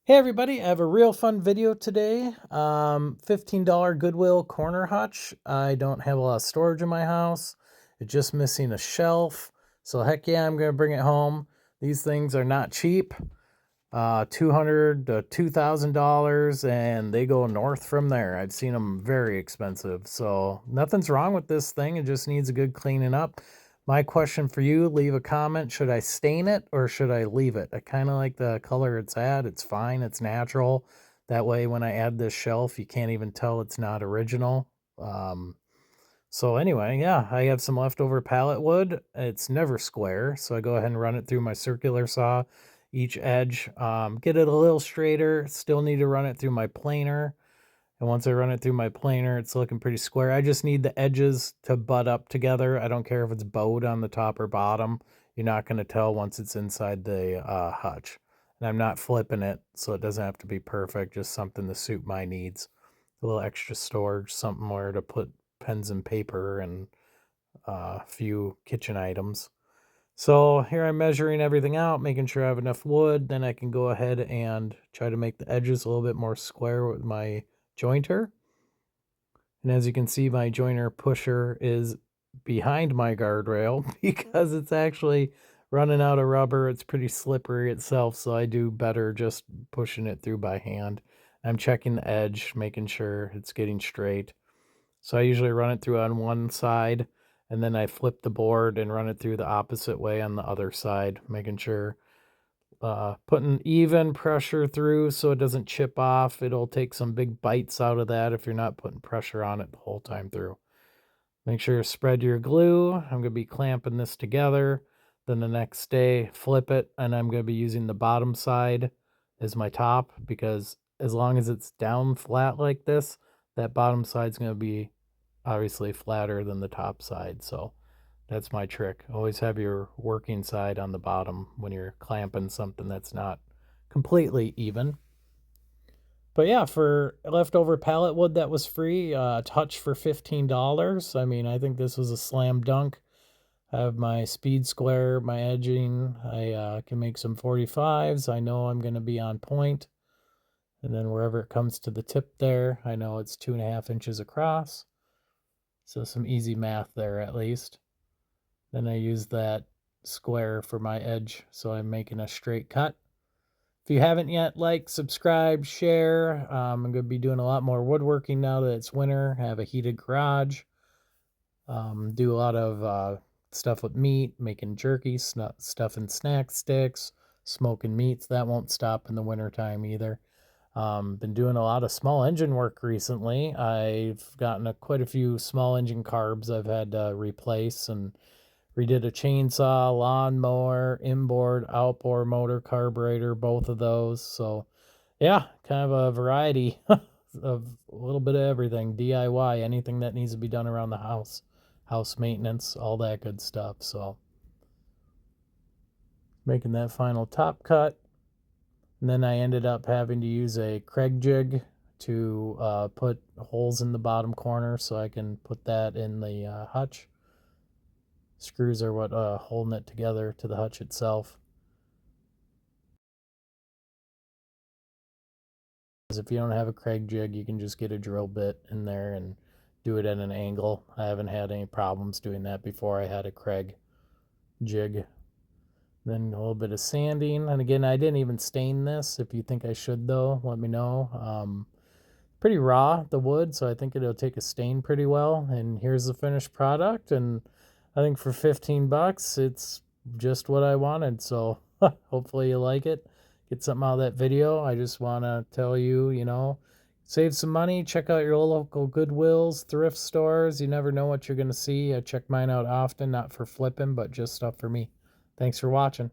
Hey everybody, I have a real fun video today. $15 Goodwill corner hutch. I don't have a lot of storage in my house. It's just missing a shelf. So heck yeah, I'm gonna bring it home. These things are not cheap. $200 to $2,000 and they go north from there. I've seen them very expensive. So nothing's wrong with this thing. It just needs a good cleaning up. My question for you, leave a comment. Should I stain it or should I leave it? I kind of like the color it's at. It's fine. It's natural. That way, when I add this shelf, you can't even tell it's not original. So anyway, yeah, I have some leftover pallet wood. It's never square, so I go ahead and run it through my circular saw, each edge. Get it a little straighter. Still need to run it through my planer. And once I run it through my planer, it's looking pretty square. I just need the edges to butt up together. I don't care if it's bowed on the top or bottom. You're not going to tell once it's inside the hutch. And I'm not flipping it, so it doesn't have to be perfect. Just something to suit my needs. A little extra storage, something where to put pens and paper and a few kitchen items. So here I'm measuring everything out, making sure I have enough wood. Then I can go ahead and try to make the edges a little bit more square with my jointer. And as you can see, my jointer pusher is behind my guardrail because it's actually running out of rubber. It's pretty slippery itself, so I do better just pushing it through by hand. I'm checking the edge, making sure it's getting straight. So I usually run it through on one side, and then I flip the board and run it through the opposite way on the other side, making sure putting even pressure through so it doesn't chip off. It'll take some big bites out of that if you're not putting pressure on it the whole time through. Make sure you spread your glue. I'm going to be clamping this together. Then the next day, flip it, and I'm going to be using the bottom side as my top because as long as it's down flat like this, that bottom side's going to be obviously flatter than the top side. So that's my trick. Always have your working side on the bottom when you're clamping something that's not completely even. But yeah, for leftover pallet wood that was free, Hutch for $15. I mean, I think this was a slam dunk. I have my speed square, my edging. I can make some 45s. I know I'm going to be on point. And then wherever it comes to the tip there, I know it's 2.5 inches across. So some easy math there at least. Then I use that square for my edge, so I'm making a straight cut. If you haven't yet, like, subscribe, share. I'm going to be doing a lot more woodworking now that it's winter. I have a heated garage. Do a lot of stuff with meat, making jerky, stuffing snack sticks, smoking meats. That won't stop in the wintertime either. Been doing a lot of small engine work recently. I've gotten quite a few small engine carbs I've had to replace and redid a chainsaw, lawnmower, inboard, outboard motor, carburetor, both of those. So yeah, kind of a variety of a little bit of everything. DIY, anything that needs to be done around the house, house maintenance, all that good stuff. So making that final top cut. And then I ended up having to use a Craig jig to put holes in the bottom corner so I can put that in the hutch. Screws are what holding it together to the hutch itself. If you don't have a Craig jig, you can just get a drill bit in there and do it at an angle. I haven't had any problems doing that before I had a Craig jig. Then a little bit of sanding. And again, I didn't even stain this. If you think I should, though, let me know. Pretty raw, the wood, so I think it'll take a stain pretty well. And here's the finished product. And I think for 15 bucks, it's just what I wanted. So hopefully you like it. Get something out of that video. I just want to tell you, save some money. Check out your local Goodwills, thrift stores. You never know what you're going to see. I check mine out often, not for flipping, but just stuff for me. Thanks for watching.